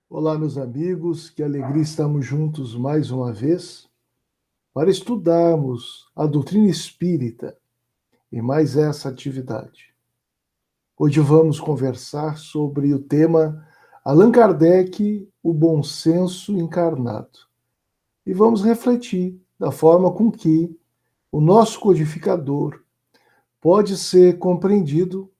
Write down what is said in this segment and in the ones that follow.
Olá, meus amigos, que alegria estarmos juntos mais uma vez para estudarmos a doutrina espírita e mais essa atividade. Hoje vamos conversar sobre o tema Allan Kardec, o bom senso encarnado. E vamos refletir da forma com que o nosso codificador pode ser compreendido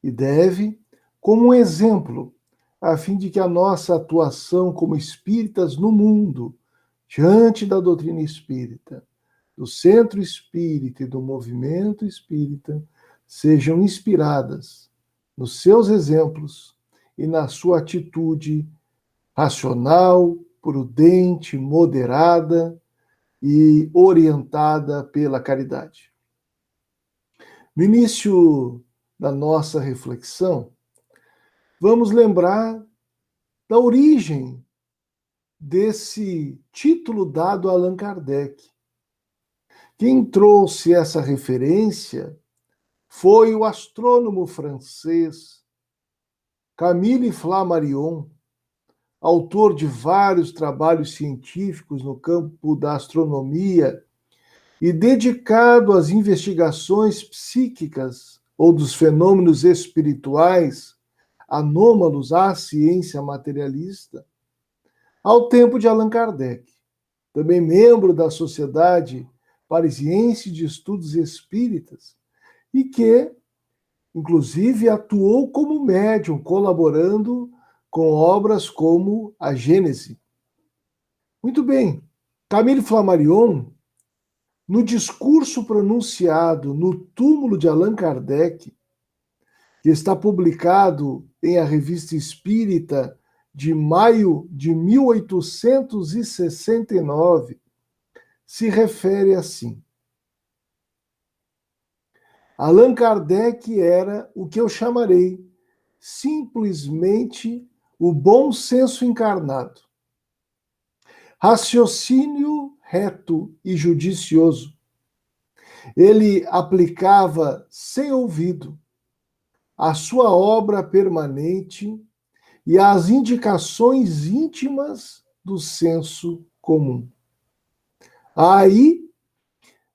e deve como um exemplo, a fim de que a nossa atuação como espíritas no mundo, diante da doutrina espírita, do centro espírita e do movimento espírita, sejam inspiradas nos seus exemplos e na sua atitude racional, prudente, moderada e orientada pela caridade. No início da nossa reflexão, vamos lembrar da origem desse título dado a Allan Kardec. Quem trouxe essa referência foi o astrônomo francês Camille Flammarion, autor de vários trabalhos científicos no campo da astronomia e dedicado às investigações psíquicas ou dos fenômenos espirituais anômalos à ciência materialista, ao tempo de Allan Kardec, também membro da Sociedade Parisiense de Estudos Espíritas, e que, inclusive, atuou como médium, colaborando com obras como a Gênese. Muito bem, Camille Flammarion, no discurso pronunciado no túmulo de Allan Kardec, que está publicado em A Revista Espírita de maio de 1869, se refere assim: Allan Kardec era o que eu chamarei simplesmente o bom senso encarnado. Raciocínio reto e judicioso. Ele aplicava sem ouvido a sua obra permanente e as indicações íntimas do senso comum. Aí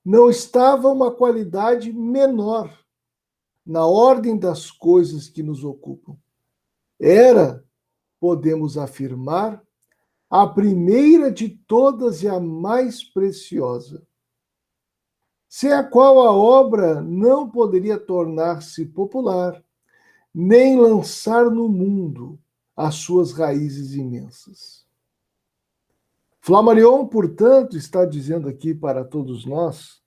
não estava uma qualidade menor na ordem das coisas que nos ocupam. Era, podemos afirmar, a primeira de todas e a mais preciosa, sem a qual a obra não poderia tornar-se popular, nem lançar no mundo as suas raízes imensas. Flammarion, portanto, está dizendo aqui para todos nós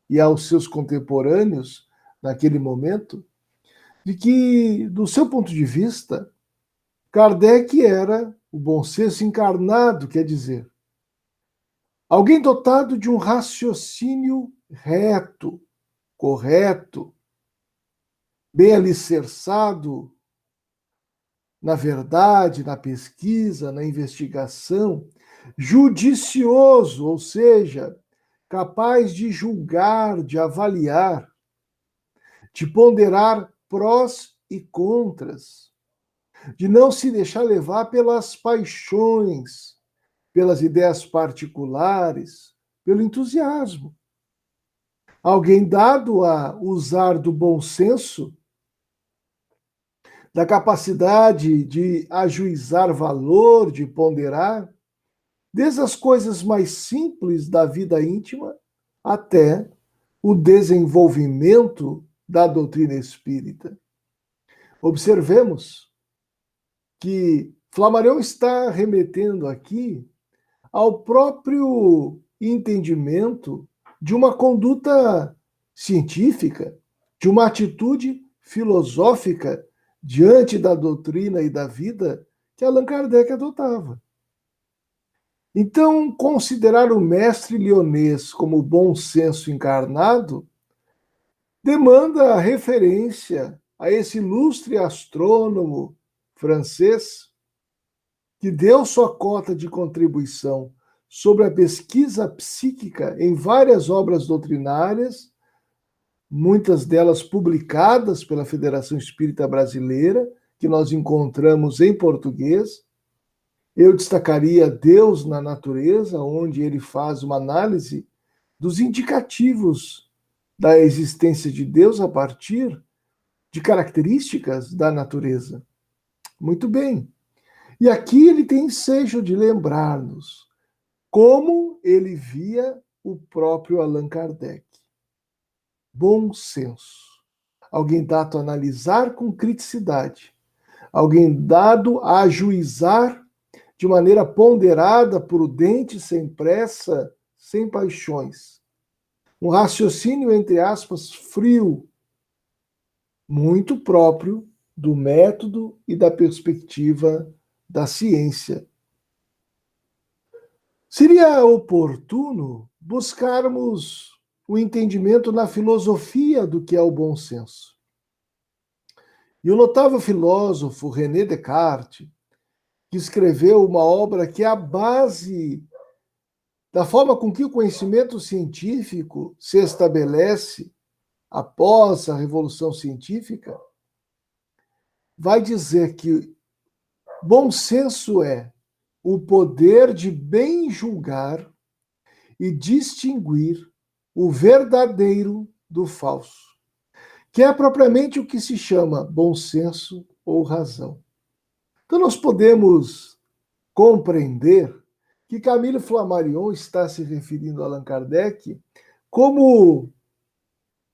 e aos seus contemporâneos naquele momento, de que, do seu ponto de vista, Kardec era o bom senso encarnado, quer dizer, alguém dotado de um raciocínio reto, correto, bem alicerçado na verdade, na pesquisa, na investigação, judicioso, ou seja, capaz de julgar, de avaliar, de ponderar prós e contras, de não se deixar levar pelas paixões, pelas ideias particulares, pelo entusiasmo. Alguém dado a usar do bom senso, da capacidade de ajuizar valor, de ponderar, desde as coisas mais simples da vida íntima até o desenvolvimento da doutrina espírita. Observemos que Flammarion está remetendo aqui ao próprio entendimento de uma conduta científica, de uma atitude filosófica diante da doutrina e da vida que Allan Kardec adotava. Então, considerar o mestre lyonês como bom senso encarnado demanda a referência a esse ilustre astrônomo francês que deu sua cota de contribuição sobre a pesquisa psíquica em várias obras doutrinárias, muitas delas publicadas pela Federação Espírita Brasileira, que nós encontramos em português. Eu destacaria Deus na natureza, onde ele faz uma análise dos indicativos da existência de Deus a partir de características da natureza. Muito bem. E aqui ele tem ensejo de lembrar-nos como ele via o próprio Allan Kardec. Bom senso. Alguém dado a analisar com criticidade. Alguém dado a ajuizar de maneira ponderada, prudente, sem pressa, sem paixões. Um raciocínio, entre aspas, frio, muito próprio do método e da perspectiva da ciência. Seria oportuno buscarmos o entendimento na filosofia do que é o bom senso. E o notável filósofo René Descartes, que escreveu uma obra que é a base da forma com que o conhecimento científico se estabelece após a Revolução Científica, vai dizer que bom senso é o poder de bem julgar e distinguir o verdadeiro do falso, que é propriamente o que se chama bom senso ou razão. Então nós podemos compreender que Camille Flammarion está se referindo a Allan Kardec como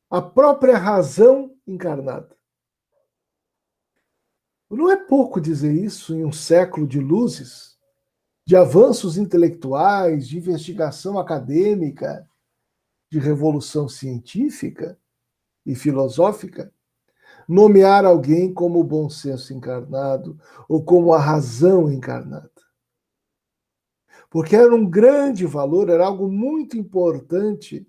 a própria razão encarnada. Não é pouco dizer isso em um século de luzes, de avanços intelectuais, de investigação acadêmica, de revolução científica e filosófica, nomear alguém como o bom senso encarnado ou como a razão encarnada. Porque era um grande valor, era algo muito importante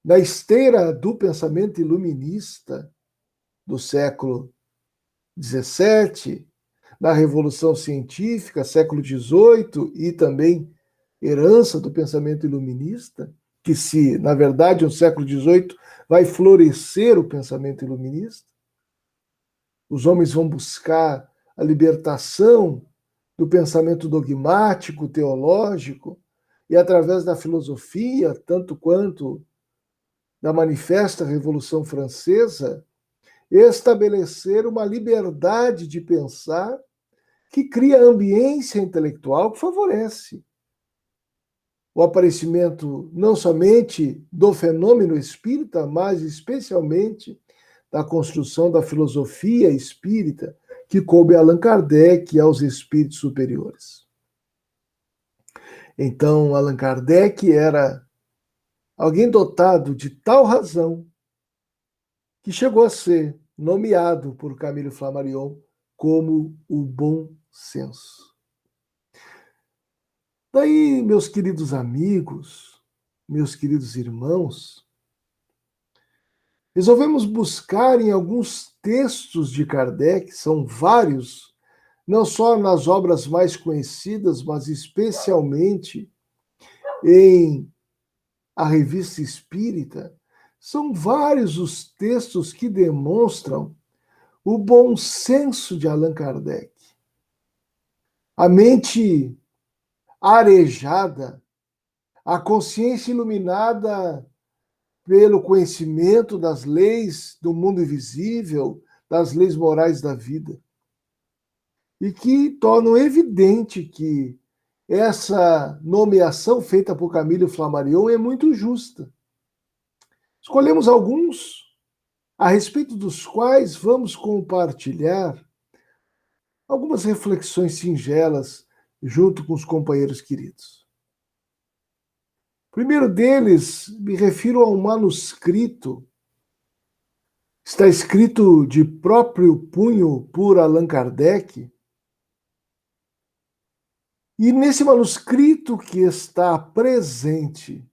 na esteira do pensamento iluminista do século XVII, na Revolução Científica, século XVIII, e também herança do pensamento iluminista, que se, na verdade, no século XVIII vai florescer o pensamento iluminista. Os homens vão buscar a libertação do pensamento dogmático, teológico, e através da filosofia, tanto quanto da manifesta Revolução Francesa, estabelecer uma liberdade de pensar que cria ambiência intelectual que favorece o aparecimento não somente do fenômeno espírita, mas especialmente da construção da filosofia espírita que coube a Allan Kardec e aos espíritos superiores. Então, Allan Kardec era alguém dotado de tal razão que chegou a ser nomeado por Camille Flammarion como o bom senso. Daí, meus queridos amigos, meus queridos irmãos, resolvemos buscar em alguns textos de Kardec, são vários, não só nas obras mais conhecidas, mas especialmente em A Revista Espírita, são vários os textos que demonstram o bom senso de Allan Kardec. A mente arejada, a consciência iluminada pelo conhecimento das leis do mundo invisível, das leis morais da vida. E que tornam evidente que essa nomeação feita por Camille Flammarion é muito justa. Escolhemos alguns a respeito dos quais vamos compartilhar algumas reflexões singelas junto com os companheiros queridos. O primeiro deles, me refiro a um manuscrito, está escrito de próprio punho por Allan Kardec, e nesse manuscrito que está presente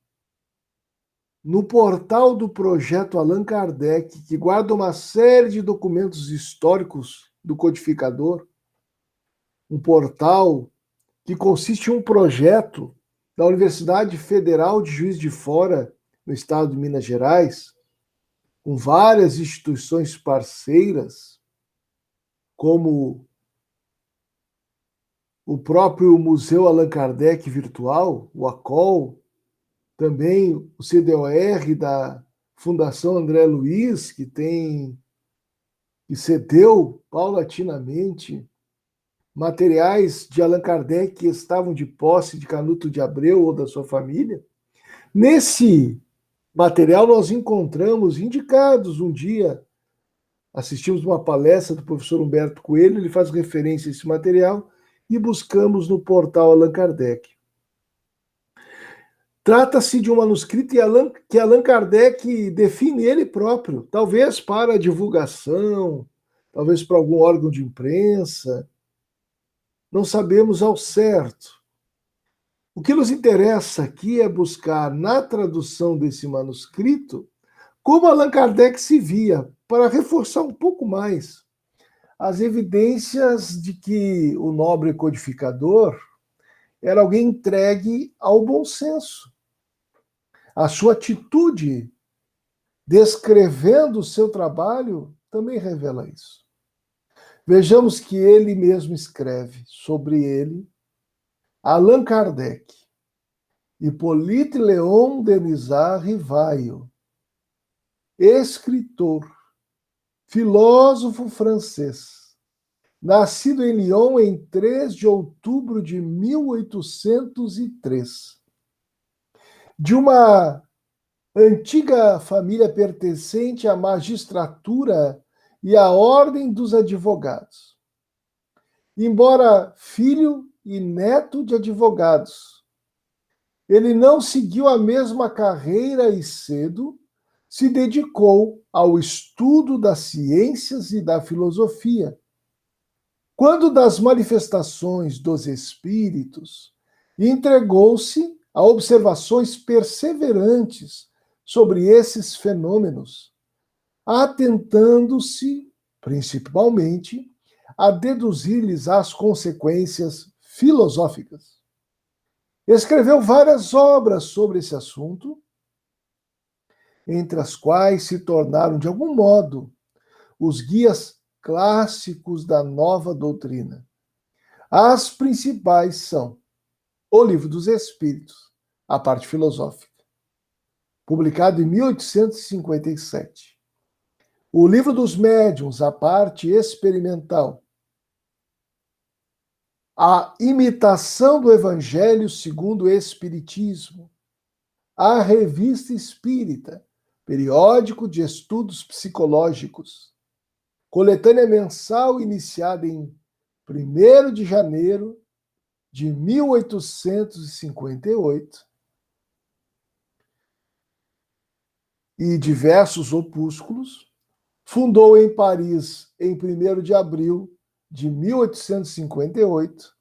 no portal do projeto Allan Kardec, que guarda uma série de documentos históricos do codificador, um portal que consiste em um projeto da Universidade Federal de Juiz de Fora, no estado de Minas Gerais, com várias instituições parceiras, como o próprio Museu Allan Kardec Virtual, o ACOL, também o CDOR da Fundação André Luiz, que cedeu paulatinamente materiais de Allan Kardec que estavam de posse de Canuto de Abreu ou da sua família. Nesse material nós encontramos indicados um dia, assistimos uma palestra do professor Humberto Coelho, ele faz referência a esse material, e buscamos no portal Allan Kardec. Trata-se de um manuscrito que Allan Kardec define ele próprio, talvez para divulgação, talvez para algum órgão de imprensa, não sabemos ao certo. O que nos interessa aqui é buscar na tradução desse manuscrito como Allan Kardec se via, para reforçar um pouco mais as evidências de que o nobre codificador era alguém entregue ao bom senso. A sua atitude descrevendo o seu trabalho também revela isso. Vejamos que ele mesmo escreve sobre ele, Allan Kardec, Hippolyte Léon Denisard Rivaio, escritor, filósofo francês, nascido em Lyon em 3 de outubro de 1803, de uma antiga família pertencente à magistratura e à ordem dos advogados. Embora filho e neto de advogados, ele não seguiu a mesma carreira e cedo se dedicou ao estudo das ciências e da filosofia. Quando das manifestações dos espíritos, entregou-se a observações perseverantes sobre esses fenômenos, atentando-se, principalmente, a deduzir-lhes as consequências filosóficas. Escreveu várias obras sobre esse assunto, entre as quais se tornaram, de algum modo, os guias clássicos da nova doutrina. As principais são O Livro dos Espíritos, a parte filosófica, publicado em 1857. O Livro dos Médiuns, a parte experimental. A Imitação do Evangelho segundo o Espiritismo. A Revista Espírita, periódico de estudos psicológicos. Coletânea mensal iniciada em 1º de janeiro de 1858. E diversos opúsculos. Fundou em Paris, em 1º de abril de 1858,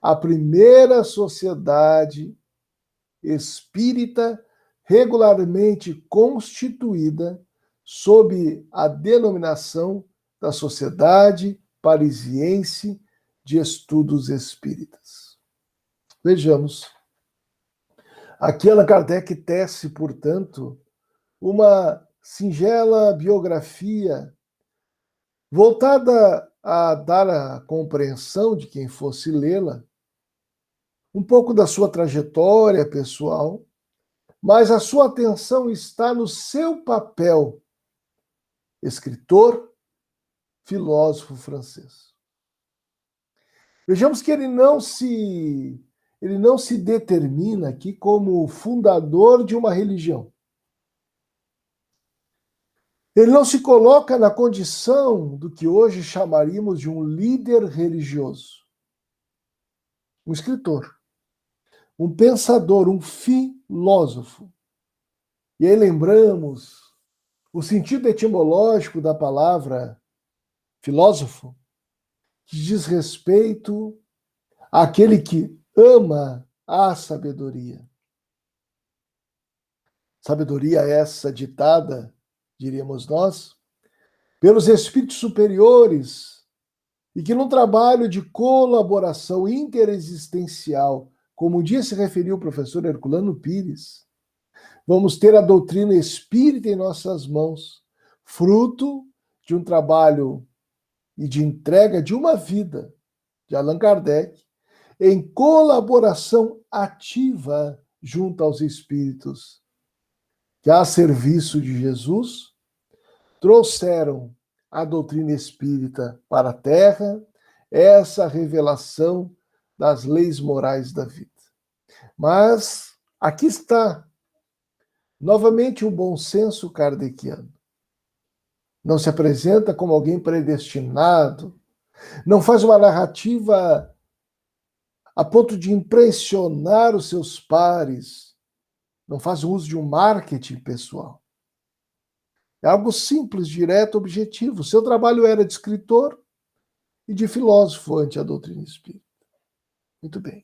a primeira sociedade espírita regularmente constituída sob a denominação da Sociedade Parisiense de Estudos Espíritas. Vejamos. Aqui Allan Kardec tece, portanto, uma singela biografia voltada a dar a compreensão de quem fosse lê-la, um pouco da sua trajetória pessoal, mas a sua atenção está no seu papel, escritor, filósofo francês. Vejamos que ele não se determina aqui como fundador de uma religião. Ele não se coloca na condição do que hoje chamaríamos de um líder religioso. Um escritor, um pensador, um filósofo. E aí lembramos o sentido etimológico da palavra filósofo, que diz respeito àquele que ama a sabedoria. Sabedoria essa ditada, diríamos nós, pelos espíritos superiores e que num trabalho de colaboração interexistencial, como um dia se referiu o professor Herculano Pires, vamos ter a doutrina espírita em nossas mãos, fruto de um trabalho e de entrega de uma vida de Allan Kardec em colaboração ativa junto aos espíritos que, a serviço de Jesus, trouxeram a doutrina espírita para a Terra, essa revelação das leis morais da vida. Mas aqui está, novamente, o bom senso kardeciano. Não se apresenta como alguém predestinado, não faz uma narrativa a ponto de impressionar os seus pares, não faz uso de um marketing pessoal. É algo simples, direto, objetivo. Seu trabalho era de escritor e de filósofo ante a doutrina espírita. Muito bem.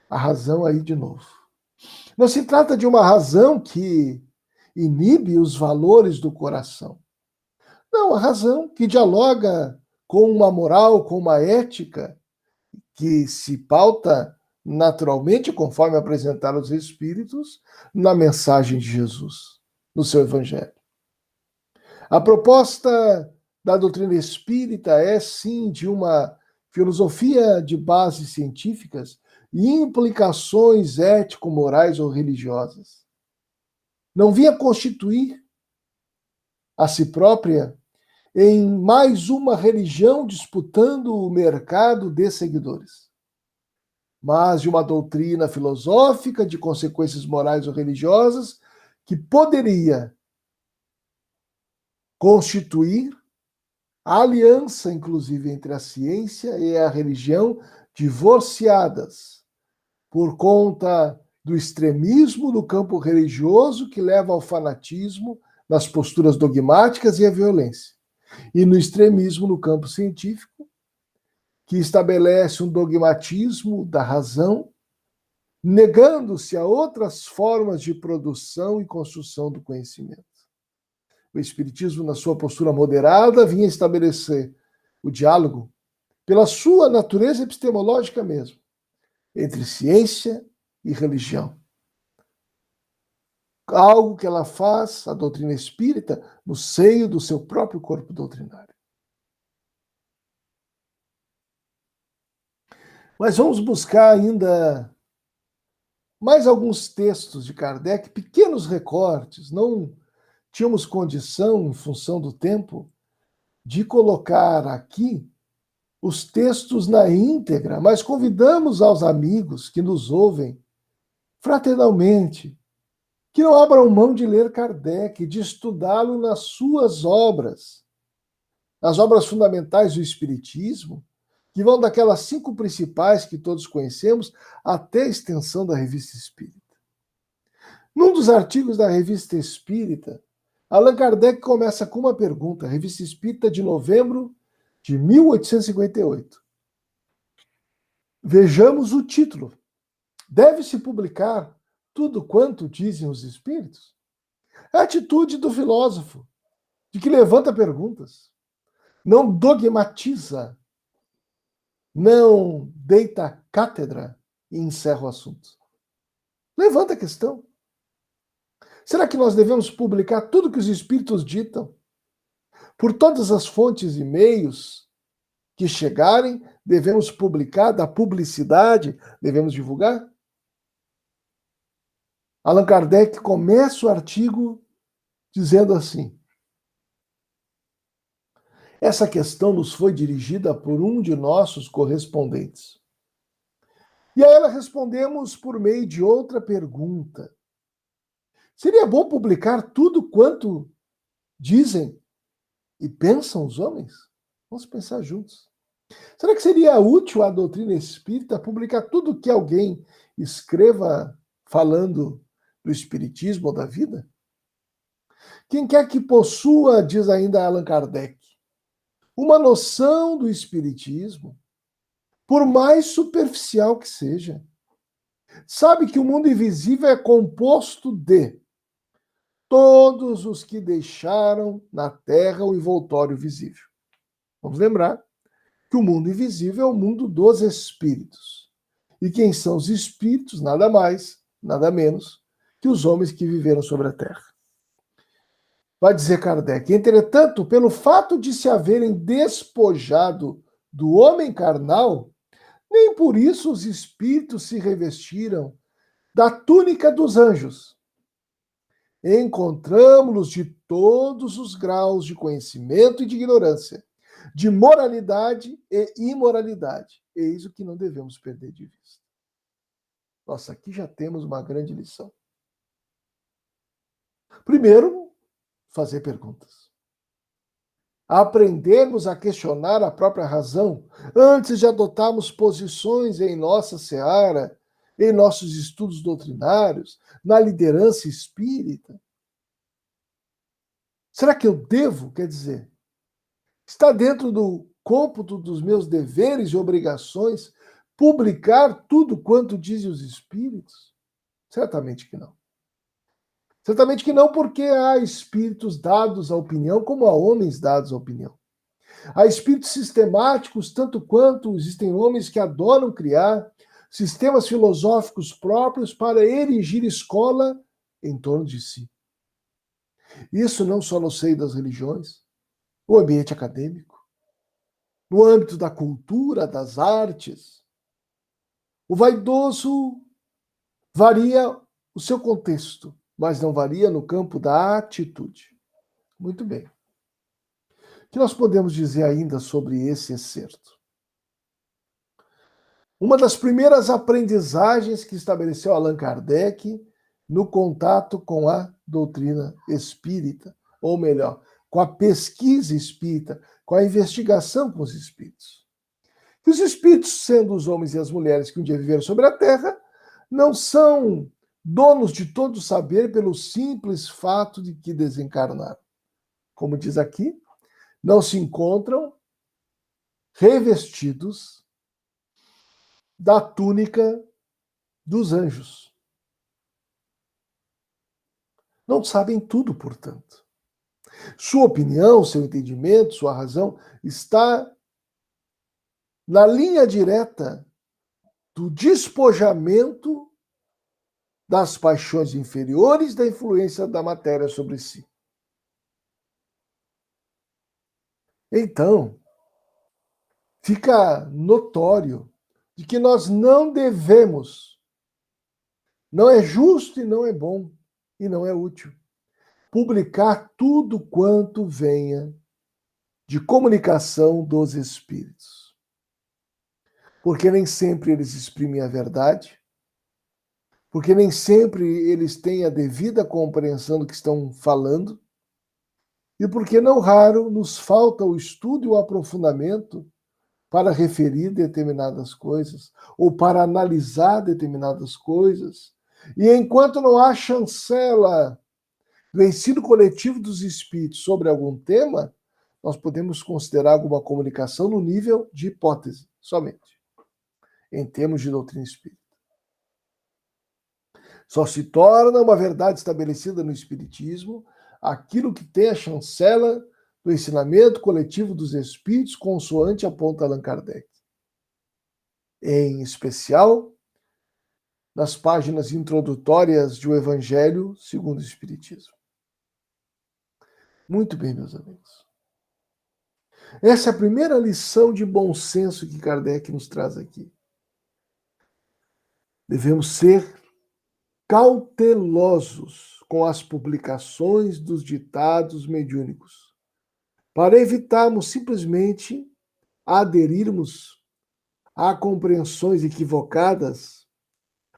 A razão aí de novo. Não se trata de uma razão que inibe os valores do coração. Não, a razão que dialoga com uma moral, com uma ética que se pauta naturalmente, conforme apresentaram os Espíritos, na mensagem de Jesus, no seu Evangelho. A proposta da doutrina espírita é, sim, de uma filosofia de bases científicas e implicações ético-morais ou religiosas. Não vinha constituir a si própria em mais uma religião disputando o mercado de seguidores, mas de uma doutrina filosófica de consequências morais ou religiosas que poderia constituir a aliança, inclusive, entre a ciência e a religião, divorciadas por conta do extremismo no campo religioso que leva ao fanatismo nas posturas dogmáticas e à violência, e no extremismo no campo científico, que estabelece um dogmatismo da razão, negando-se a outras formas de produção e construção do conhecimento. O Espiritismo, na sua postura moderada, vinha estabelecer o diálogo, pela sua natureza epistemológica mesmo, entre ciência e religião. Algo que ela faz, a doutrina espírita, no seio do seu próprio corpo doutrinário. Mas vamos buscar ainda mais alguns textos de Kardec, pequenos recortes. Não tínhamos condição, em função do tempo, de colocar aqui os textos na íntegra, mas convidamos aos amigos que nos ouvem fraternalmente que não abram mão de ler Kardec, de estudá-lo nas suas obras, nas obras fundamentais do Espiritismo, que vão daquelas 5 principais que todos conhecemos até a extensão da Revista Espírita. Num dos artigos da Revista Espírita, Allan Kardec começa com uma pergunta, Revista Espírita de novembro de 1858. Vejamos o título. Deve-se publicar tudo quanto dizem os espíritos? É a atitude do filósofo, de que levanta perguntas, não dogmatiza, não deita cátedra e encerra o assunto. Levanta a questão. Será que nós devemos publicar tudo que os espíritos ditam? Por todas as fontes e meios que chegarem, devemos publicar, da publicidade, devemos divulgar? Allan Kardec começa o artigo dizendo assim: essa questão nos foi dirigida por um de nossos correspondentes. E a ela respondemos por meio de outra pergunta. Seria bom publicar tudo quanto dizem e pensam os homens? Vamos pensar juntos. Será que seria útil à doutrina espírita publicar tudo que alguém escreva falando do espiritismo ou da vida? Quem quer que possua, diz ainda Allan Kardec, uma noção do espiritismo, por mais superficial que seja, sabe que o mundo invisível é composto de todos os que deixaram na Terra o envoltório visível. Vamos lembrar que o mundo invisível é o mundo dos espíritos. E quem são os espíritos? Nada mais, nada menos que os homens que viveram sobre a Terra. Vai dizer Kardec: entretanto, pelo fato de se haverem despojado do homem carnal, nem por isso os espíritos se revestiram da túnica dos anjos. Encontramos-los de todos os graus de conhecimento e de ignorância, de moralidade e imoralidade. Eis o que não devemos perder de vista. Nossa, aqui já temos uma grande lição. Primeiro, fazer perguntas. Aprendermos a questionar a própria razão antes de adotarmos posições em nossa seara, em nossos estudos doutrinários, na liderança espírita. Será que eu devo, quer dizer, está dentro do cômputo dos meus deveres e obrigações publicar tudo quanto dizem os espíritos? Certamente que não. Certamente que não, porque há espíritos dados à opinião, como há homens dados à opinião. Há espíritos sistemáticos, tanto quanto existem homens que adoram criar sistemas filosóficos próprios para erigir escola em torno de si. Isso não só no seio das religiões, no ambiente acadêmico, no âmbito da cultura, das artes. O vaidoso varia o seu contexto, mas não varia no campo da atitude. Muito bem. O que nós podemos dizer ainda sobre esse excerto? Uma das primeiras aprendizagens que estabeleceu Allan Kardec no contato com a doutrina espírita, ou melhor, com a pesquisa espírita, com a investigação com os espíritos. Que os espíritos, sendo os homens e as mulheres que um dia viveram sobre a Terra, não são donos de todo o saber pelo simples fato de que desencarnaram. Como diz aqui, não se encontram revestidos da túnica dos anjos. Não sabem tudo, portanto. Sua opinião, seu entendimento, sua razão está na linha direta do despojamento das paixões inferiores, da influência da matéria sobre si. Então, fica notório de que nós não devemos, não é justo e não é bom, e não é útil, publicar tudo quanto venha de comunicação dos espíritos. Porque nem sempre eles exprimem a verdade, porque nem sempre eles têm a devida compreensão do que estão falando, e porque não raro nos falta o estudo e o aprofundamento para referir determinadas coisas, ou para analisar determinadas coisas. E enquanto não há chancela do ensino coletivo dos espíritos sobre algum tema, nós podemos considerar alguma comunicação no nível de hipótese, somente, em termos de doutrina espírita. Só se torna uma verdade estabelecida no Espiritismo aquilo que tem a chancela do ensinamento coletivo dos espíritos, consoante aponta Allan Kardec. Em especial, nas páginas introdutórias de O Evangelho segundo o Espiritismo. Muito bem, meus amigos. Essa é a primeira lição de bom senso que Kardec nos traz aqui. Devemos ser cautelosos com as publicações dos ditados mediúnicos, para evitarmos simplesmente aderirmos a compreensões equivocadas,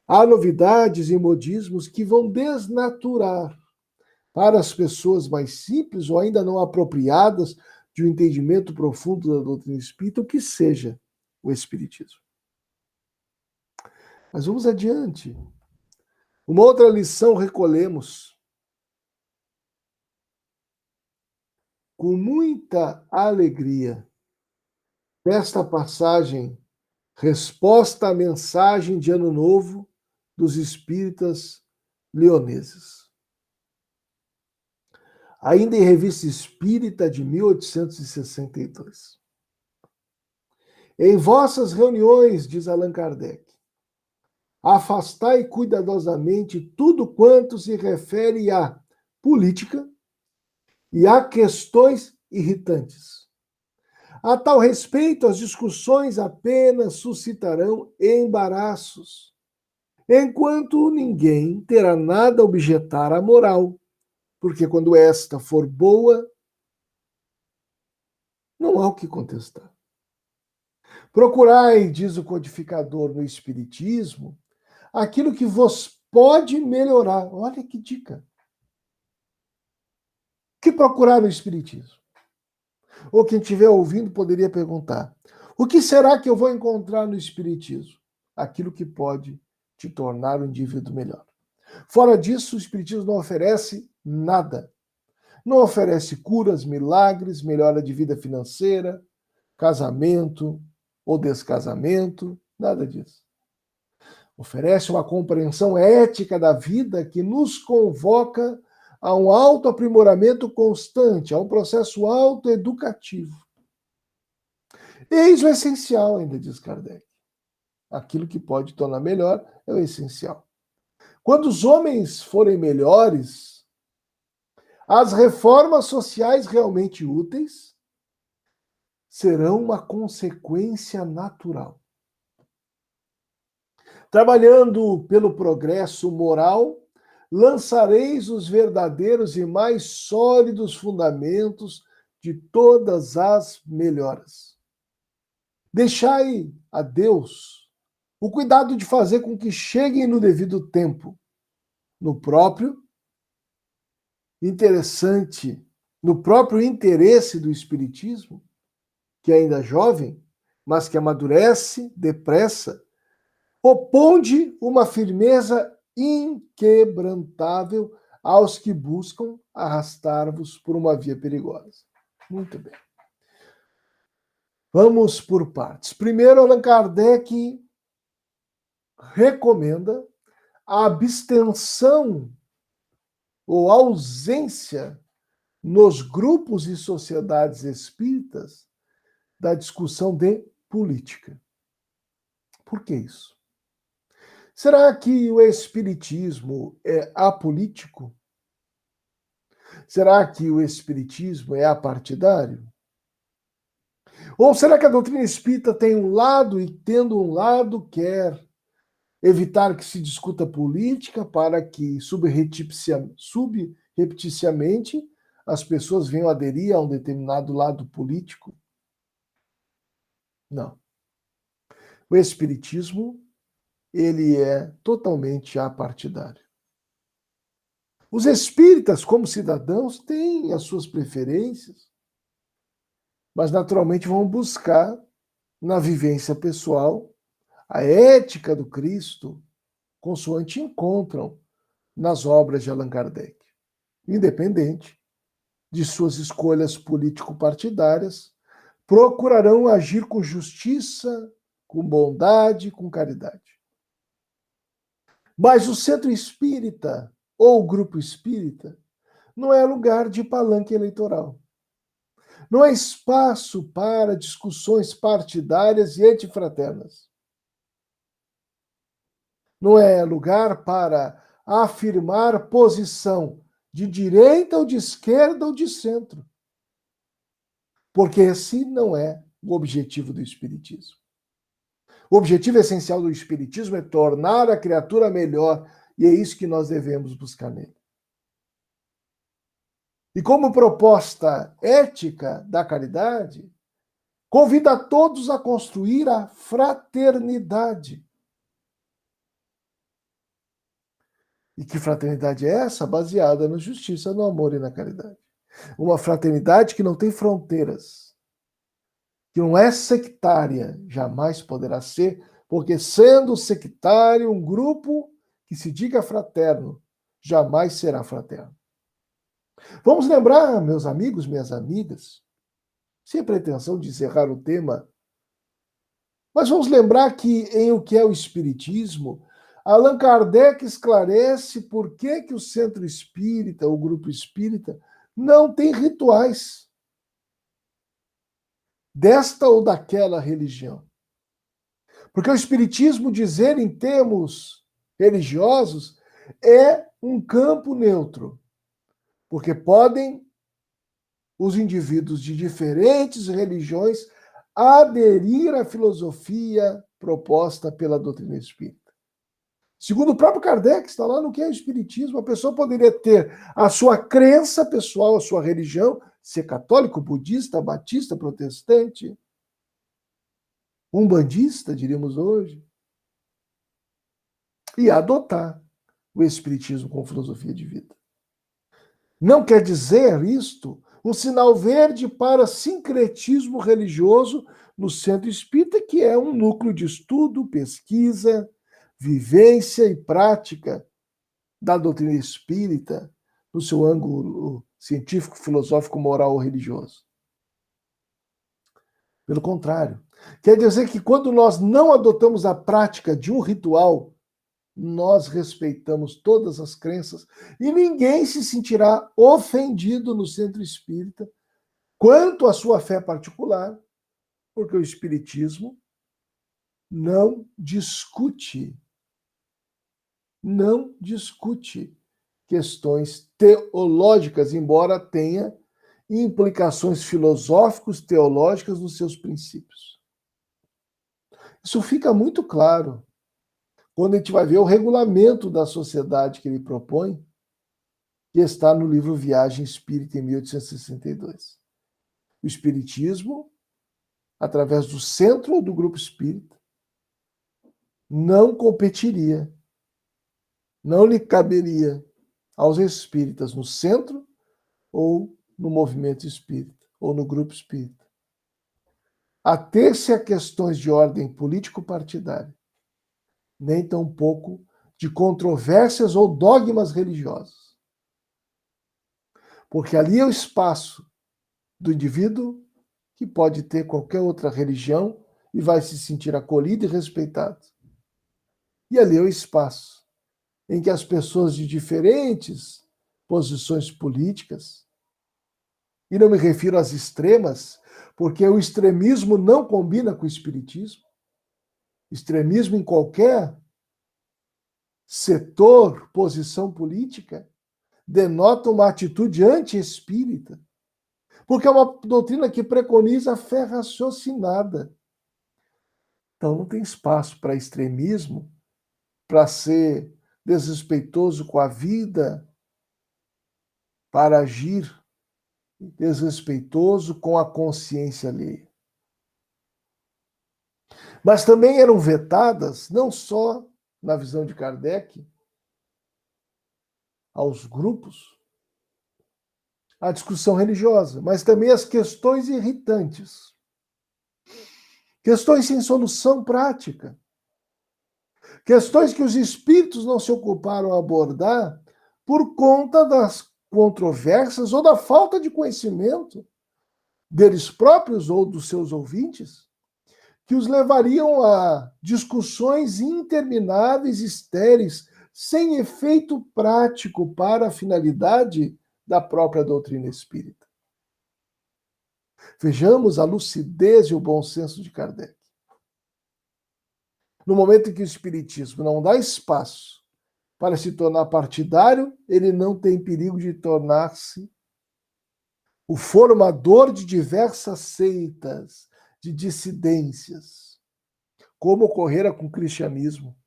a novidades e modismos que vão desnaturar para as pessoas mais simples ou ainda não apropriadas de um entendimento profundo da doutrina espírita, o que seja o espiritismo. Mas vamos adiante. Uma outra lição recolhemos com muita alegria desta passagem, resposta à mensagem de Ano Novo dos espíritas leoneses. Ainda em Revista Espírita de 1862. Em vossas reuniões, diz Allan Kardec, afastai cuidadosamente tudo quanto se refere à política, e há questões irritantes. A tal respeito, as discussões apenas suscitarão embaraços, enquanto ninguém terá nada a objetar à moral, porque quando esta for boa, não há o que contestar. Procurai, diz o codificador no Espiritismo, aquilo que vos pode melhorar. Olha que dica. O que procurar no Espiritismo? Ou quem estiver ouvindo poderia perguntar: o que será que eu vou encontrar no Espiritismo? Aquilo que pode te tornar um indivíduo melhor. Fora disso, o Espiritismo não oferece nada. Não oferece curas, milagres, melhora de vida financeira, casamento ou descasamento, nada disso. Oferece uma compreensão ética da vida que nos convoca a um autoaprimoramento constante, a um processo autoeducativo. Eis o essencial, ainda diz Kardec. Aquilo que pode tornar melhor é o essencial. Quando os homens forem melhores, as reformas sociais realmente úteis serão uma consequência natural. Trabalhando pelo progresso moral, lançareis os verdadeiros e mais sólidos fundamentos de todas as melhoras. Deixai a Deus o cuidado de fazer com que cheguem no devido tempo, no próprio interesse do Espiritismo, que é ainda jovem, mas que amadurece depressa, oponde uma firmeza inquebrantável aos que buscam arrastar-vos por uma via perigosa. Muito bem. Vamos por partes. Primeiro, Allan Kardec recomenda a abstenção ou ausência nos grupos e sociedades espíritas da discussão de política. Por que isso? Será que o espiritismo é apolítico? Será que o espiritismo é apartidário? Ou será que a doutrina espírita tem um lado e, tendo um lado, quer evitar que se discuta política para que, subrepticiamente, as pessoas venham aderir a um determinado lado político? Não. O espiritismo, ele é totalmente apartidário. Os espíritas, como cidadãos, têm as suas preferências, mas naturalmente vão buscar, na vivência pessoal, a ética do Cristo, consoante encontram nas obras de Allan Kardec, independente de suas escolhas político-partidárias, procurarão agir com justiça, com bondade, com caridade. Mas o centro espírita ou o grupo espírita não é lugar de palanque eleitoral. Não é espaço para discussões partidárias e antifraternas. Não é lugar para afirmar posição de direita ou de esquerda ou de centro. Porque esse não é o objetivo do Espiritismo. O objetivo essencial do Espiritismo é tornar a criatura melhor, e é isso que nós devemos buscar nele. E como proposta ética da caridade, convida a todos a construir a fraternidade. E que fraternidade é essa? Baseada na justiça, no amor e na caridade. Uma fraternidade que não tem fronteiras, que não é sectária, jamais poderá ser, porque sendo sectário, um grupo que se diga fraterno, jamais será fraterno. Vamos lembrar, meus amigos, minhas amigas, sem pretensão de encerrar o tema, mas vamos lembrar que em o que é o Espiritismo, Allan Kardec esclarece por que o centro espírita, o grupo espírita, não tem rituais desta ou daquela religião. Porque o Espiritismo, dizer em termos religiosos, é um campo neutro. Porque podem os indivíduos de diferentes religiões aderir à filosofia proposta pela doutrina espírita. Segundo o próprio Kardec, está lá no que é o espiritismo, a pessoa poderia ter a sua crença pessoal, a sua religião, ser católico, budista, batista, protestante, umbandista, diríamos hoje, e adotar o espiritismo como filosofia de vida. Não quer dizer isto um sinal verde para sincretismo religioso no centro espírita, que é um núcleo de estudo, pesquisa, vivência e prática da doutrina espírita no seu ângulo científico, filosófico, moral ou religioso. Pelo contrário, quer dizer que quando nós não adotamos a prática de um ritual, nós respeitamos todas as crenças e ninguém se sentirá ofendido no centro espírita quanto à sua fé particular, porque o espiritismo não discute questões teológicas, embora tenha implicações filosóficas, teológicas nos seus princípios. Isso fica muito claro quando a gente vai ver o regulamento da sociedade que ele propõe, que está no livro Viagem Espírita, em 1862. O espiritismo, através do centro ou do grupo espírita, não competiria, não lhe caberia aos espíritas no centro ou no movimento espírita, ou no grupo espírita. Ater-se a questões de ordem político-partidária, nem tampouco de controvérsias ou dogmas religiosos. Porque ali é o espaço do indivíduo que pode ter qualquer outra religião e vai se sentir acolhido e respeitado. E ali é o espaço em que as pessoas de diferentes posições políticas, e não me refiro às extremas, porque o extremismo não combina com o espiritismo. Extremismo em qualquer setor, posição política, denota uma atitude anti-espírita, porque é uma doutrina que preconiza a fé raciocinada. Então não tem espaço para extremismo, para ser desrespeitoso com a vida, para agir desrespeitoso com a consciência alheia. Mas também eram vetadas, não só na visão de Kardec, aos grupos, a discussão religiosa, mas também as questões irritantes, questões sem solução prática, questões que os espíritos não se ocuparam a abordar por conta das controvérsias ou da falta de conhecimento deles próprios ou dos seus ouvintes, que os levariam a discussões intermináveis e estéreis, sem efeito prático para a finalidade da própria doutrina espírita. Vejamos a lucidez e o bom senso de Kardec. No momento em que o espiritismo não dá espaço para se tornar partidário, ele não tem perigo de tornar-se o formador de diversas seitas, de dissidências, como ocorrera com o cristianismo.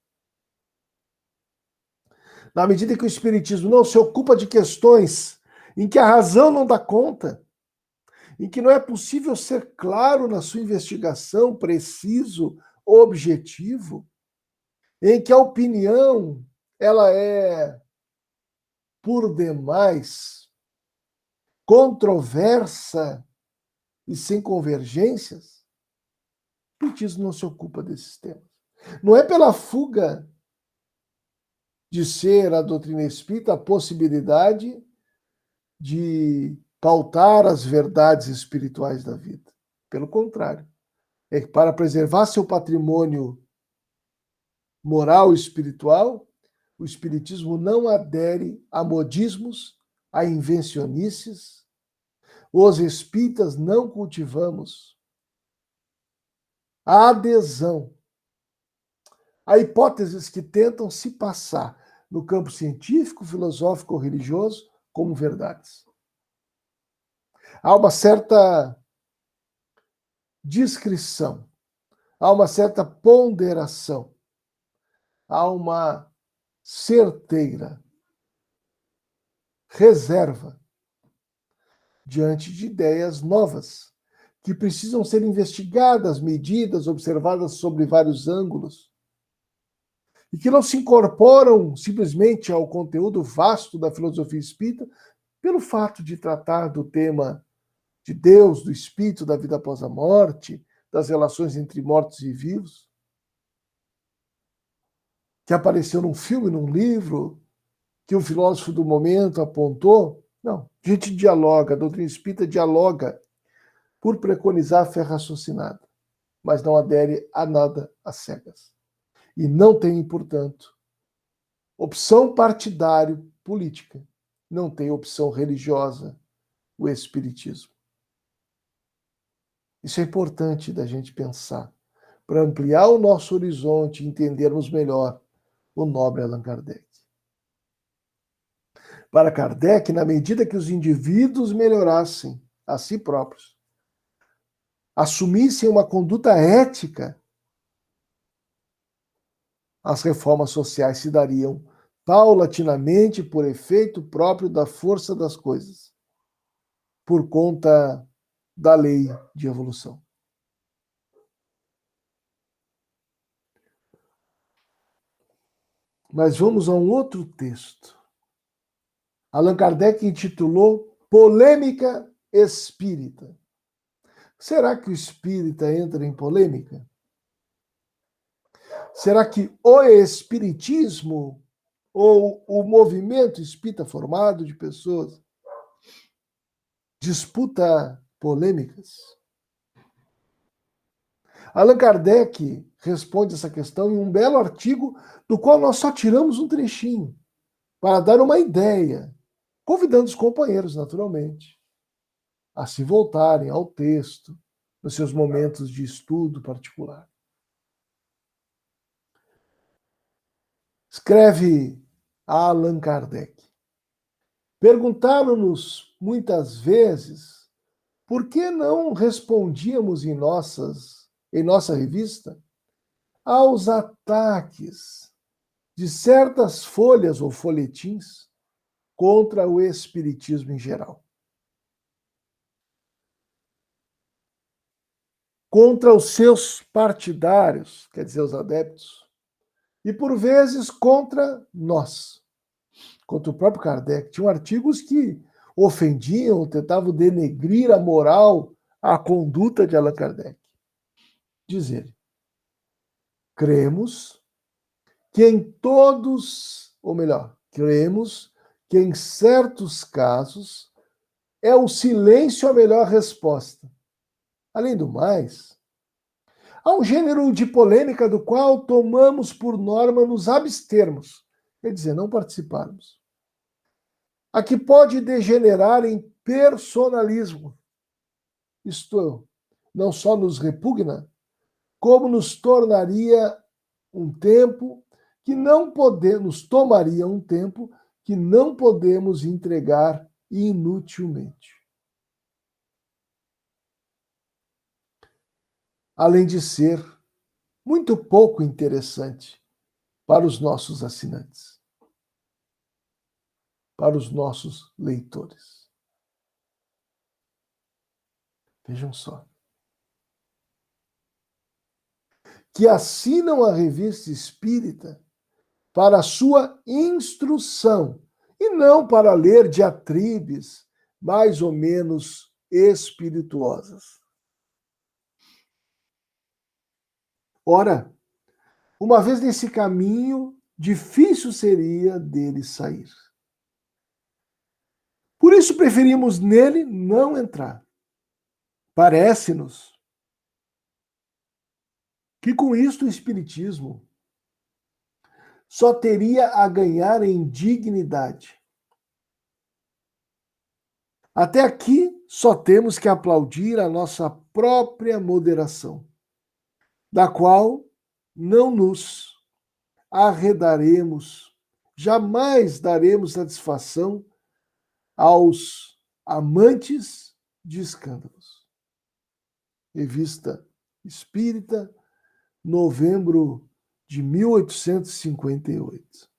Na medida que o espiritismo não se ocupa de questões em que a razão não dá conta, em que não é possível ser claro na sua investigação, preciso, objetivo, em que a opinião ela é por demais controversa e sem convergências, o espiritismo não se ocupa desses temas. Não é pela fuga de ser a doutrina espírita a possibilidade de pautar as verdades espirituais da vida. Pelo contrário, é que para preservar seu patrimônio moral e espiritual, o espiritismo não adere a modismos, a invencionices. Os espíritas não cultivamos a adesão a hipóteses que tentam se passar no campo científico, filosófico ou religioso como verdades. Há uma certa discrição, há uma certa ponderação, há uma certeira reserva diante de ideias novas, que precisam ser investigadas, medidas, observadas sobre vários ângulos, e que não se incorporam simplesmente ao conteúdo vasto da filosofia espírita pelo fato de tratar do tema de Deus, do espírito, da vida após a morte, das relações entre mortos e vivos, que apareceu num filme, num livro, que o filósofo do momento apontou. Não, a gente dialoga, a doutrina espírita dialoga por preconizar a fé raciocinada, mas não adere a nada às cegas. E não tem, portanto, opção partidário-política, não tem opção religiosa, o espiritismo. Isso é importante da gente pensar, para ampliar o nosso horizonte e entendermos melhor o nobre Allan Kardec. Para Kardec, na medida que os indivíduos melhorassem a si próprios, assumissem uma conduta ética, as reformas sociais se dariam paulatinamente por efeito próprio da força das coisas, por conta da lei de evolução. Mas vamos a um outro texto. Allan Kardec intitulou Polêmica Espírita. Será que o espírita entra em polêmica? Será que o espiritismo ou o movimento espírita formado de pessoas disputa polêmicas? Allan Kardec responde essa questão em um belo artigo do qual nós só tiramos um trechinho para dar uma ideia, convidando os companheiros, naturalmente, a se voltarem ao texto nos seus momentos de estudo particular. Escreve Allan Kardec. Perguntaram-nos muitas vezes por que não respondíamos em nossa revista aos ataques de certas folhas ou folhetins contra o espiritismo em geral. Contra os seus partidários, quer dizer, os adeptos, e por vezes contra nós, contra o próprio Kardec. Tinham artigos que ofendiam, tentavam denegrir a moral, a conduta de Allan Kardec. Diz ele: cremos que em todos, ou melhor, cremos que em certos casos é o silêncio a melhor resposta. Além do mais, há um gênero de polêmica do qual tomamos por norma nos abstermos, quer dizer, não participarmos. A que pode degenerar em personalismo. Isto não só nos repugna, como nos tornaria um tempo que não podemos, tomaria um tempo que não podemos entregar inutilmente. Além de ser muito pouco interessante para os nossos assinantes, para os nossos leitores. Vejam só. Que assinam a revista espírita para sua instrução e não para ler diatribes mais ou menos espirituosas. Ora, uma vez nesse caminho, difícil seria dele sair. Por isso preferimos nele não entrar. Parece-nos que com isto o Espiritismo só teria a ganhar em dignidade. Até aqui só temos que aplaudir a nossa própria moderação, da qual não nos arredaremos, jamais daremos satisfação aos amantes de Escândalos. Revista Espírita, novembro de 1858.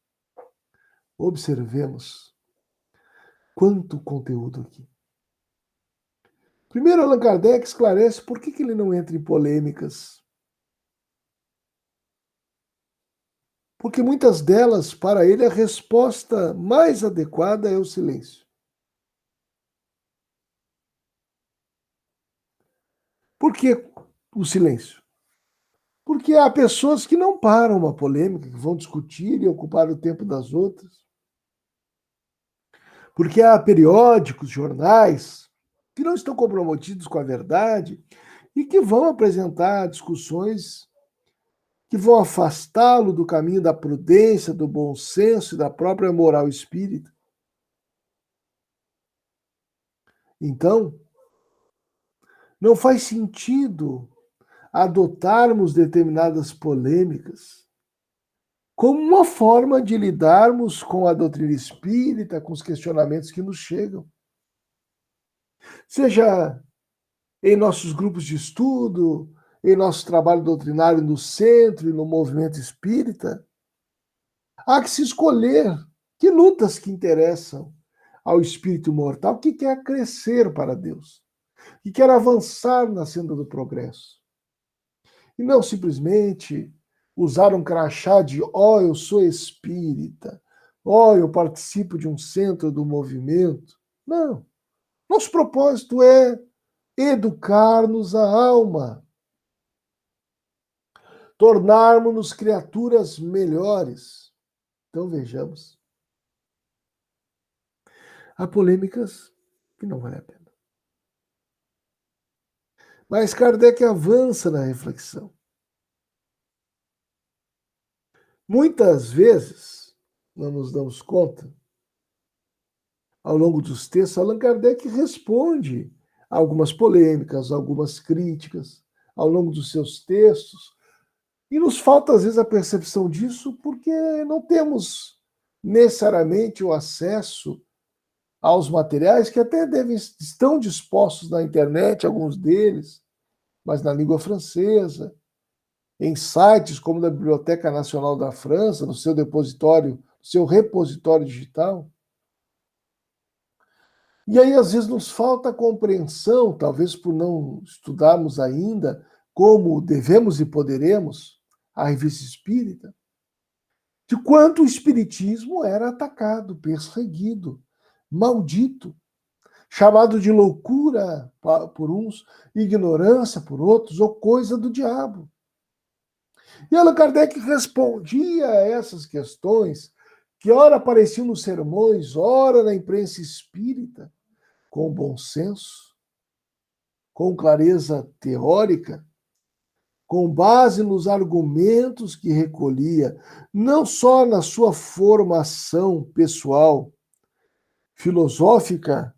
Observemos quanto conteúdo aqui. Primeiro, Allan Kardec esclarece por que ele não entra em polêmicas. Porque muitas delas, para ele, a resposta mais adequada é o silêncio. Por que o silêncio? Porque há pessoas que não param uma polêmica, que vão discutir e ocupar o tempo das outras. Porque há periódicos, jornais, que não estão comprometidos com a verdade e que vão apresentar discussões que vão afastá-lo do caminho da prudência, do bom senso e da própria moral espírita. Então, não faz sentido adotarmos determinadas polêmicas como uma forma de lidarmos com a doutrina espírita, com os questionamentos que nos chegam. Seja em nossos grupos de estudo, em nosso trabalho doutrinário no centro e no movimento espírita, há que se escolher que lutas que interessam ao espírito mortal que quer crescer para Deus, que quer avançar na senda do progresso. E não simplesmente usar um crachá de eu sou espírita, eu participo de um centro do movimento. Não. Nosso propósito é educar-nos a alma, tornarmos-nos criaturas melhores. Então vejamos. Há polêmicas que não valem a pena. Mas Kardec avança na reflexão. Muitas vezes, não nos damos conta, ao longo dos textos, Allan Kardec responde a algumas polêmicas, algumas críticas, ao longo dos seus textos, e nos falta, às vezes, a percepção disso porque não temos necessariamente o acesso aos materiais que até estão dispostos na internet, alguns deles, mas na língua francesa, em sites como da Biblioteca Nacional da França, no seu depositório, seu repositório digital. E aí, às vezes, nos falta compreensão, talvez por não estudarmos ainda como devemos e poderemos a revista espírita, de quanto o espiritismo era atacado, perseguido, maldito, chamado de loucura por uns, ignorância por outros, ou coisa do diabo. E Allan Kardec respondia a essas questões, que ora apareciam nos sermões, ora na imprensa espírita, com bom senso, com clareza teórica, com base nos argumentos que recolhia, não só na sua formação pessoal, filosófica,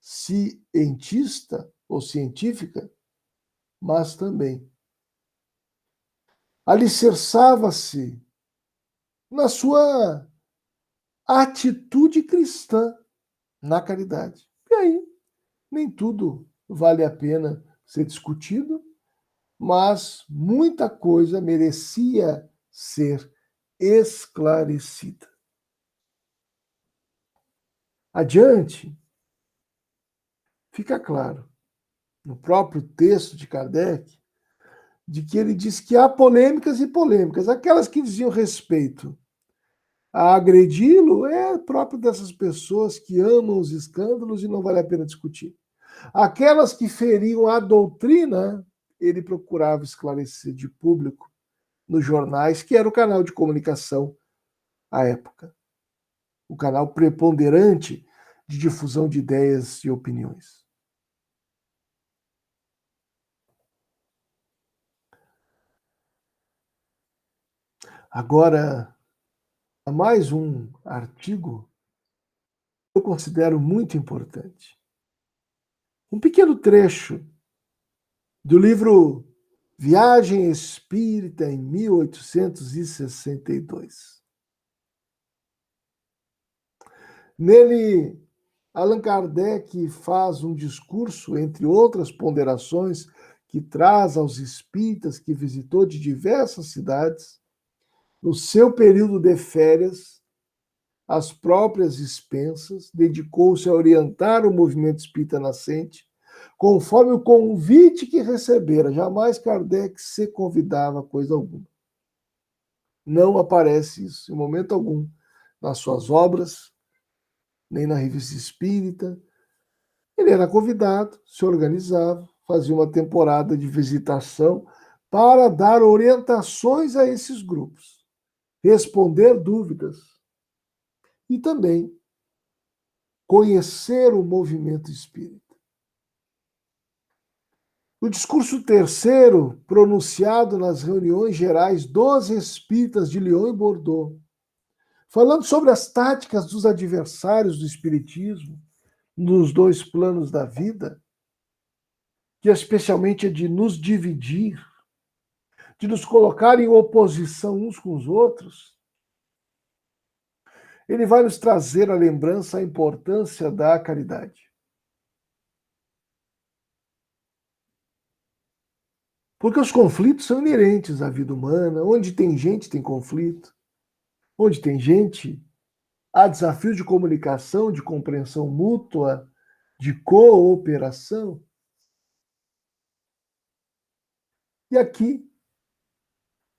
cientista ou científica, mas também alicerçava-se na sua atitude cristã, na caridade. E aí, nem tudo vale a pena ser discutido, mas muita coisa merecia ser esclarecida. Adiante, fica claro, no próprio texto de Kardec, de que ele diz que há polêmicas e polêmicas. Aquelas que diziam respeito a agredi-lo é próprio dessas pessoas que amam os escândalos e não vale a pena discutir. Aquelas que feriam a doutrina, ele procurava esclarecer de público nos jornais, que era o canal de comunicação à época. O canal preponderante de difusão de ideias e opiniões. Agora, há mais um artigo que eu considero muito importante. Um pequeno trecho do livro Viagem Espírita em 1862. Nele, Allan Kardec faz um discurso, entre outras ponderações, que traz aos espíritas que visitou de diversas cidades, no seu período de férias, às próprias expensas, dedicou-se a orientar o movimento espírita nascente, conforme o convite que recebera. Jamais Kardec se convidava a coisa alguma. Não aparece isso em momento algum nas suas obras, nem na revista espírita. Ele era convidado, se organizava, fazia uma temporada de visitação para dar orientações a esses grupos, responder dúvidas e também conhecer o movimento espírita. O discurso terceiro, pronunciado nas reuniões gerais dos espíritas de Lyon e Bordeaux, falando sobre as táticas dos adversários do espiritismo nos dois planos da vida, que especialmente é de nos dividir, de nos colocar em oposição uns com os outros, ele vai nos trazer à lembrança a importância da caridade. Porque os conflitos são inerentes à vida humana. Onde tem gente, tem conflito. Onde tem gente, há desafios de comunicação, de compreensão mútua, de cooperação. E aqui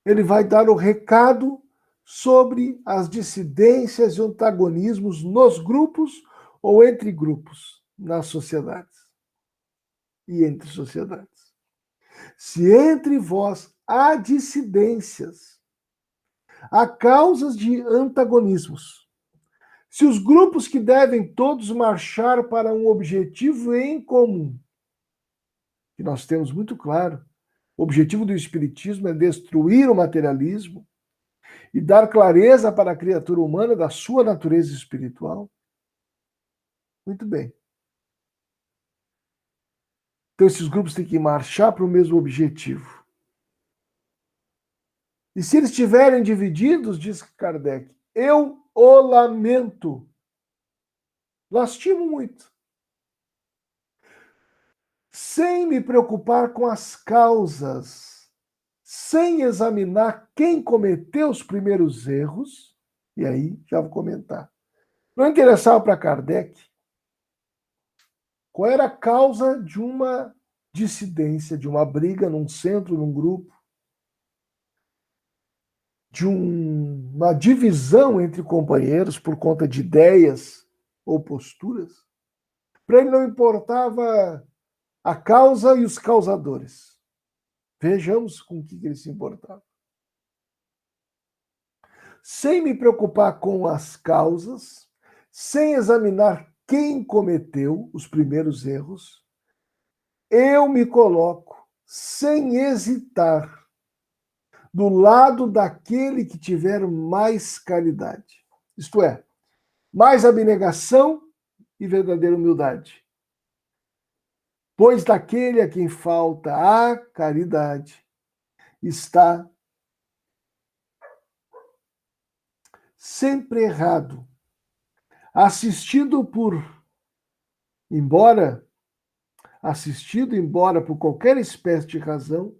ele vai dar o recado sobre as dissidências e antagonismos nos grupos ou entre grupos, nas sociedades e entre sociedades. Se entre vós há dissidências, há causas de antagonismos, se os grupos que devem todos marchar para um objetivo em comum, que nós temos muito claro, o objetivo do Espiritismo é destruir o materialismo e dar clareza para a criatura humana da sua natureza espiritual. Muito bem. Então, esses grupos têm que marchar para o mesmo objetivo. E se eles estiverem divididos, diz Kardec, eu o lamento. Lastimo muito. Sem me preocupar com as causas, sem examinar quem cometeu os primeiros erros, e aí já vou comentar. Não interessava para Kardec qual era a causa de uma dissidência, de uma briga num centro, num grupo, de uma divisão entre companheiros por conta de ideias ou posturas. Para ele não importava a causa e os causadores. Vejamos com o que ele se importava. Sem me preocupar com as causas, sem examinar quem cometeu os primeiros erros, eu me coloco, sem hesitar, do lado daquele que tiver mais caridade. Isto é, mais abnegação e verdadeira humildade. Pois daquele a quem falta a caridade está sempre errado, assistido embora por qualquer espécie de razão,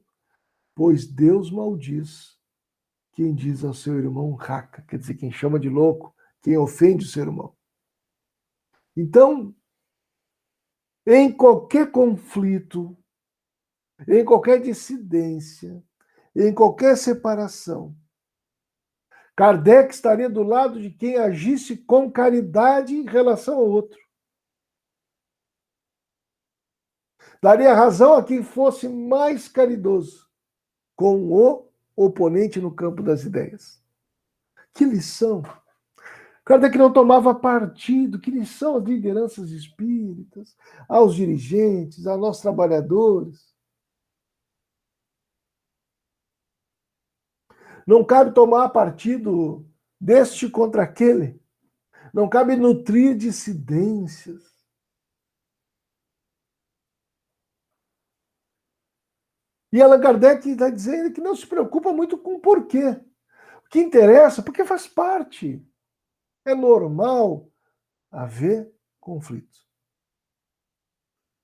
pois Deus maldiz quem diz ao seu irmão raca, quer dizer, quem chama de louco, quem ofende o seu irmão. Então, em qualquer conflito, em qualquer dissidência, em qualquer separação, Kardec estaria do lado de quem agisse com caridade em relação ao outro. Daria razão a quem fosse mais caridoso com o oponente no campo das ideias. Que lição! Kardec não tomava partido. Que lição às lideranças espíritas, aos dirigentes, a nós trabalhadores. Não cabe tomar partido deste contra aquele. Não cabe nutrir dissidências. E Allan Kardec está dizendo que não se preocupa muito com o porquê. O que interessa, porque faz parte. É normal haver conflito.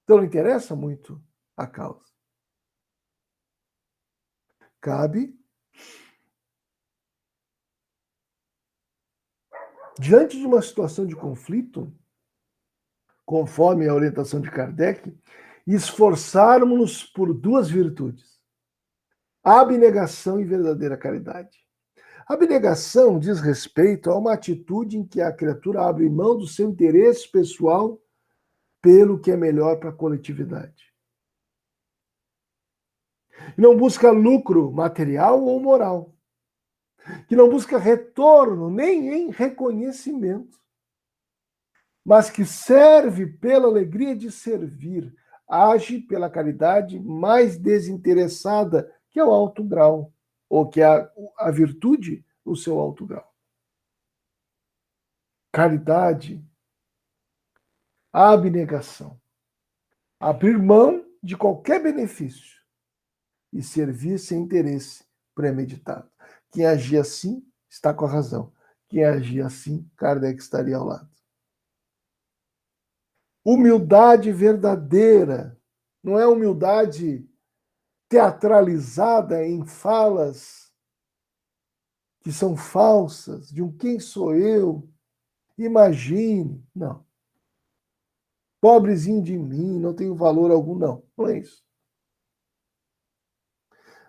Então não interessa muito a causa. Cabe, diante de uma situação de conflito, conforme a orientação de Kardec, esforçarmos-nos por duas virtudes: abnegação e verdadeira caridade. A abnegação diz respeito a uma atitude em que a criatura abre mão do seu interesse pessoal pelo que é melhor para a coletividade. E não busca lucro material ou moral, que não busca retorno nem em reconhecimento, mas que serve pela alegria de servir, age pela caridade mais desinteressada, que é o alto grau, ou que é a virtude, o seu alto grau. Caridade, abnegação, abrir mão de qualquer benefício e servir sem interesse premeditado. Quem agir assim está com a razão. Quem agir assim, Kardec estaria ao lado. Humildade verdadeira, não é humildade teatralizada em falas que são falsas, de um quem sou eu, imagine, não. Pobrezinho de mim, não tenho valor algum, não. Não é isso.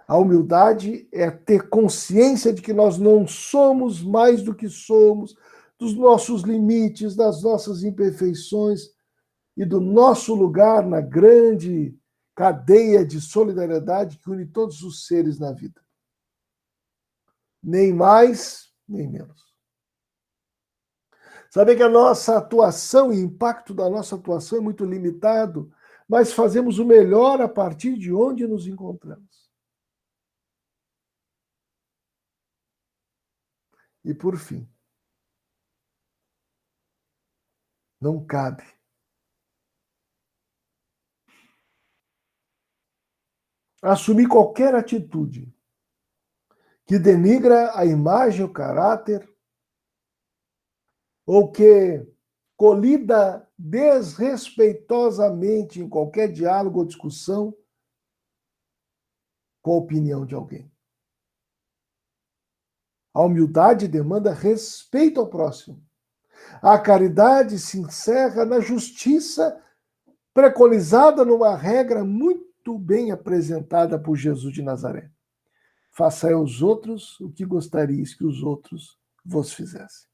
A humildade é ter consciência de que nós não somos mais do que somos, dos nossos limites, das nossas imperfeições e do nosso lugar na grande cadeia de solidariedade que une todos os seres na vida. Nem mais, nem menos. Saber que a nossa atuação e o impacto da nossa atuação é muito limitado, mas fazemos o melhor a partir de onde nos encontramos. E por fim, não cabe assumir qualquer atitude que denigra a imagem, o caráter, ou que colida desrespeitosamente em qualquer diálogo ou discussão com a opinião de alguém. A humildade demanda respeito ao próximo. A caridade se encerra na justiça preconizada numa regra muito bem apresentada por Jesus de Nazaré. Façai aos outros o que gostarias que os outros vos fizessem.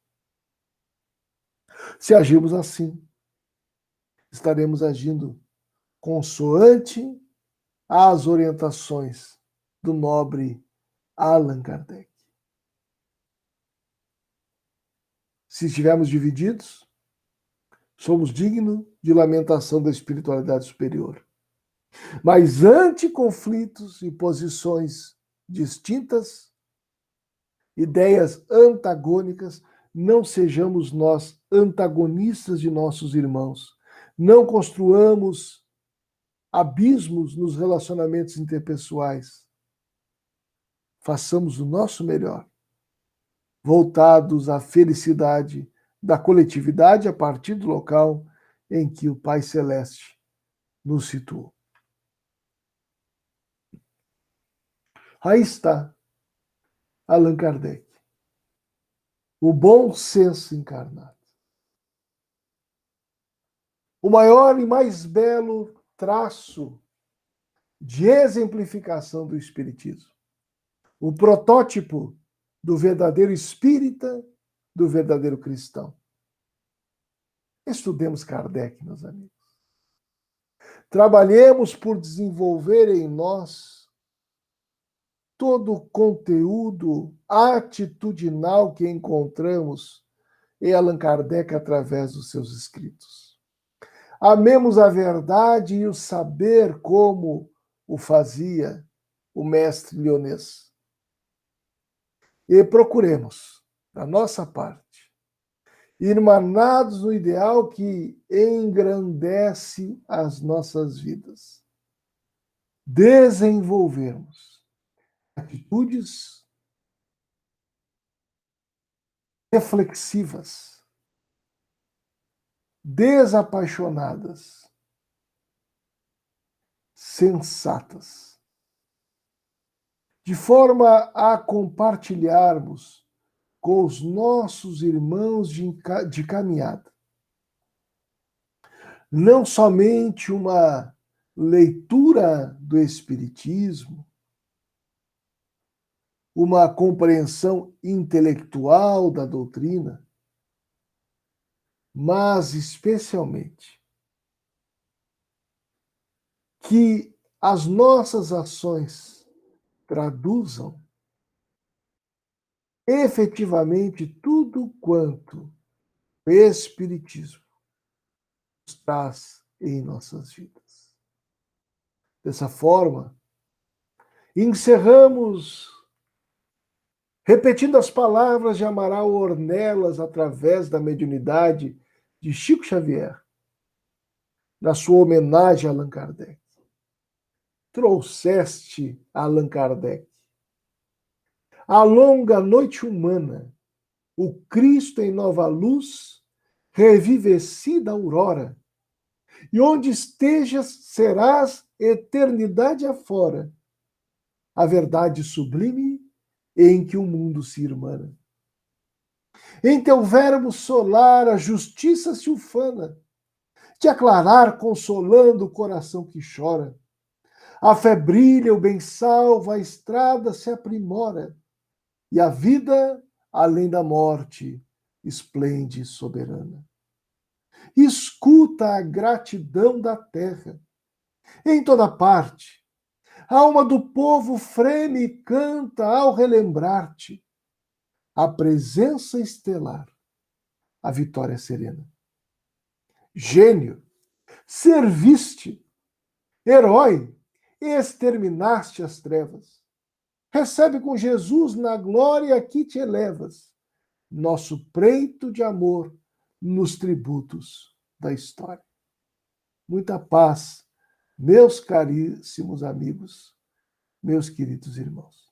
Se agirmos assim, estaremos agindo consoante às orientações do nobre Allan Kardec. Se estivermos divididos, somos dignos de lamentação da espiritualidade superior. Mas ante conflitos e posições distintas, ideias antagônicas, não sejamos nós antagonistas de nossos irmãos. Não construamos abismos nos relacionamentos interpessoais. Façamos o nosso melhor, voltados à felicidade da coletividade a partir do local em que o Pai Celeste nos situou. Aí está Allan Kardec, o bom senso encarnado. O maior e mais belo traço de exemplificação do Espiritismo. O protótipo do verdadeiro espírita, do verdadeiro cristão. Estudemos Kardec, meus amigos. Trabalhemos por desenvolver em nós todo o conteúdo atitudinal que encontramos em Allan Kardec através dos seus escritos. Amemos a verdade e o saber como o fazia o mestre Lyonês. E procuremos, da nossa parte, irmanados no ideal que engrandece as nossas vidas. Desenvolvermos atitudes reflexivas, desapaixonadas, sensatas, de forma a compartilharmos com os nossos irmãos de caminhada não somente uma leitura do Espiritismo, uma compreensão intelectual da doutrina, mas especialmente que as nossas ações traduzam efetivamente tudo quanto o Espiritismo nos traz em nossas vidas. Dessa forma, encerramos repetindo as palavras de Amaral Ornelas através da mediunidade de Chico Xavier, na sua homenagem a Allan Kardec. Trouxeste Allan Kardec a longa noite humana, o Cristo em nova luz, revivecida aurora, e onde estejas serás eternidade afora, a verdade sublime em que o mundo se irmana. Em teu verbo solar a justiça se ufana, de aclarar consolando o coração que chora. A fé brilha, o bem salva, a estrada se aprimora, e a vida, além da morte, esplende soberana. Escuta a gratidão da terra. Em toda parte, a alma do povo freme e canta ao relembrar-te a presença estelar, a vitória serena. Gênio, serviste, herói, exterminaste as trevas. Recebe com Jesus na glória que te elevas, nosso preito de amor nos tributos da história. Muita paz, meus caríssimos amigos, meus queridos irmãos.